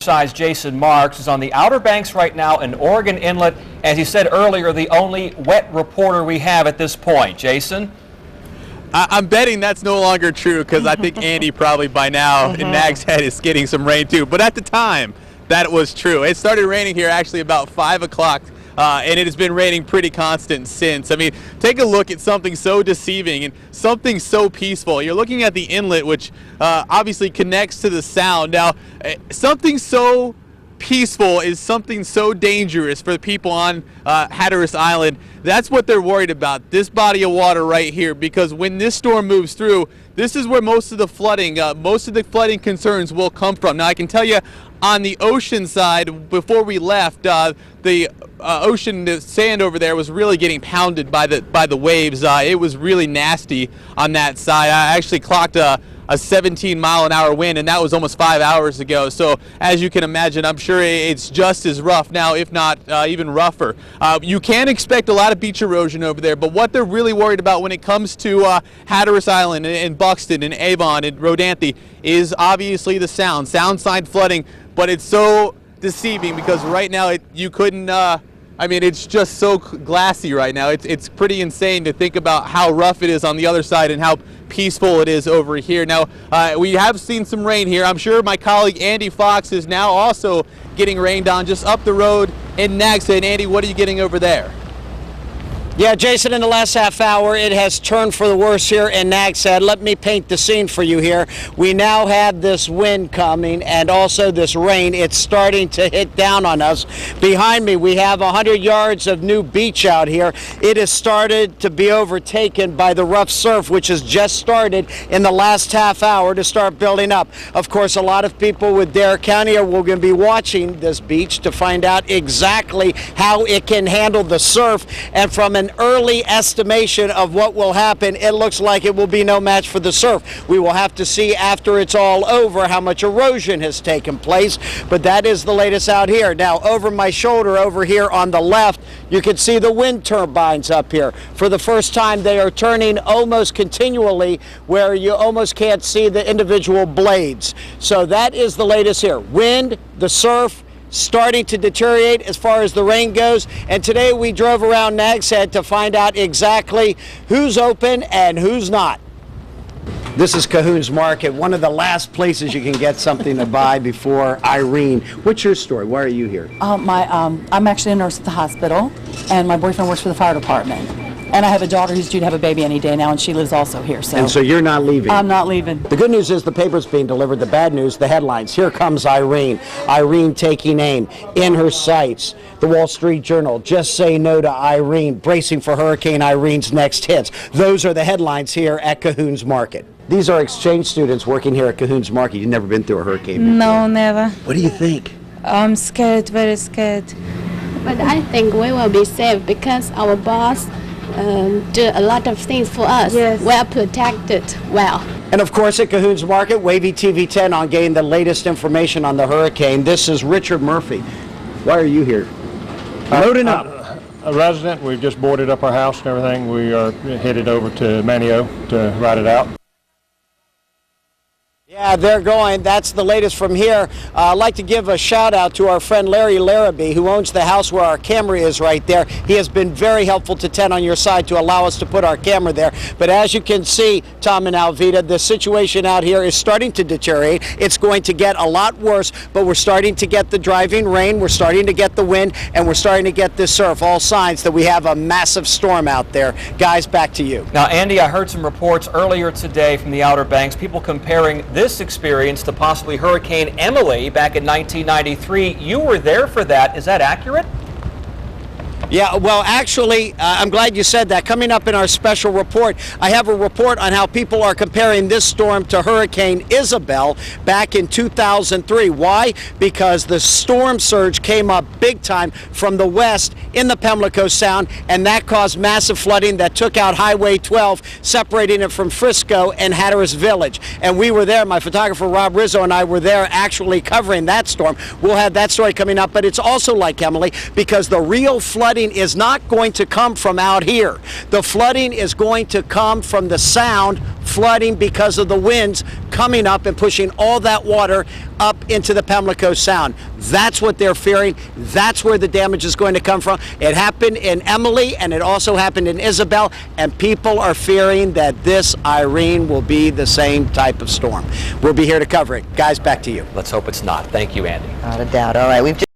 Size Jason Marks is on the Outer Banks right now in Oregon Inlet. As he said earlier, the only wet reporter we have at this point. Jason? I'm betting that's no longer true because I think Andy probably by now in Nags Head is getting some rain too. But at the time, that was true. It started raining here actually about 5 o'clock. And it has been raining pretty constant since. I mean, take a look at something so deceiving and something so peaceful. You're looking at the inlet, which obviously connects to the sound. Now, something so peaceful is something so dangerous for the people on Hatteras Island. That's what they're worried about, this body of water right here, because when this storm moves through, this is where most of the flooding concerns will come from. Now, I can tell you on the ocean side, before we left, the ocean, the sand over there was really getting pounded by the waves. It was really nasty on that side. I actually clocked a 17-mile-an-hour wind, and that was almost 5 hours ago. So as you can imagine, I'm sure it's just as rough now, if not even rougher. You can expect a lot of beach erosion over there, but what they're really worried about when it comes to Hatteras Island and Buxton and Avon and Rodanthe is obviously the sound side flooding. But it's so deceiving because right now you couldn't. I mean, it's just so glassy right now. It's pretty insane to think about how rough it is on the other side and how peaceful it is over here. Now, we have seen some rain here. I'm sure my colleague Andy Fox is now also getting rained on just up the road in Nags Head. Andy, what are you getting over there? Yeah, Jason, in the last half hour, it has turned for the worse here in Nags Head. Let me paint the scene for you here. We now have this wind coming and also this rain. It's starting to hit down on us. Behind me, we have 100 yards of new beach out here. It has started to be overtaken by the rough surf, which has just started in the last half hour to start building up. Of course, a lot of people with Dare County are going to be watching this beach to find out exactly how it can handle the surf. And from an early estimation of what will happen, it looks like it will be no match for the surf. We will have to see after it's all over how much erosion has taken place, but that is the latest out here. Now, over my shoulder over here on the left, you can see the wind turbines up here. For the first time, they are turning almost continually where you almost can't see the individual blades. So that is the latest here. Wind, the surf, starting to deteriorate as far as the rain goes, and today we drove around Nags Head to find out exactly who's open and who's not. This is Cahoon's Market, one of the last places you can get something to buy before Irene. What's your story? Why are you here? I'm actually a nurse at the hospital, and my boyfriend works for the fire department. And I have a daughter who's due to have a baby any day now, and she lives also here. So. And so you're not leaving? I'm not leaving. The good news is the paper's being delivered. The bad news, the headlines. Here comes Irene. Irene taking aim. In her sights. The Wall Street Journal, just say no to Irene, bracing for Hurricane Irene's next hits. Those are the headlines here at Cahoon's Market. These are exchange students working here at Cahoon's Market. You've never been through a hurricane before. No, never. What do you think? I'm scared, very scared. But I think we will be safe because our boss do a lot of things for us. Yes. Well protected, well. And of course at Cahoon's Market, Wavy TV 10 on getting the latest information on the hurricane. This is Richard Murphy. Why are you here? Loading up. A resident. We've just boarded up our house and everything. We are headed over to Manio to ride it out. Yeah, they're going. That's the latest from here. I'd like to give a shout out to our friend Larry Larrabee, who owns the house where our camera is right there. He has been very helpful to 10 on your side to allow us to put our camera there. But as you can see, Tom and Alvita, the situation out here is starting to deteriorate. It's going to get a lot worse, but we're starting to get the driving rain, we're starting to get the wind, and we're starting to get this surf. All signs that we have a massive storm out there. Guys, back to you. Now, Andy, I heard some reports earlier today from the Outer Banks, people comparing this experience to possibly Hurricane Emily back in 1993. You were there for that. Is that accurate? Yeah, well, actually, I'm glad you said that. Coming up in our special report, I have a report on how people are comparing this storm to Hurricane Isabel back in 2003. Why? Because the storm surge came up big time from the west in the Pamlico Sound, and that caused massive flooding that took out Highway 12, separating it from Frisco and Hatteras Village. And we were there. My photographer, Rob Rizzo, and I were there actually covering that storm. We'll have that story coming up, but it's also like Emily because the real flooding flooding is not going to come from out here. The flooding is going to come from the sound flooding because of the winds coming up and pushing all that water up into the Pamlico Sound. That's what they're fearing. That's where the damage is going to come from. It happened in Emily, and it also happened in Isabel, and people are fearing that this Irene will be the same type of storm. We'll be here to cover it. Guys, back to you. Let's hope it's not. Thank you, Andy. Not a doubt. All right, we've just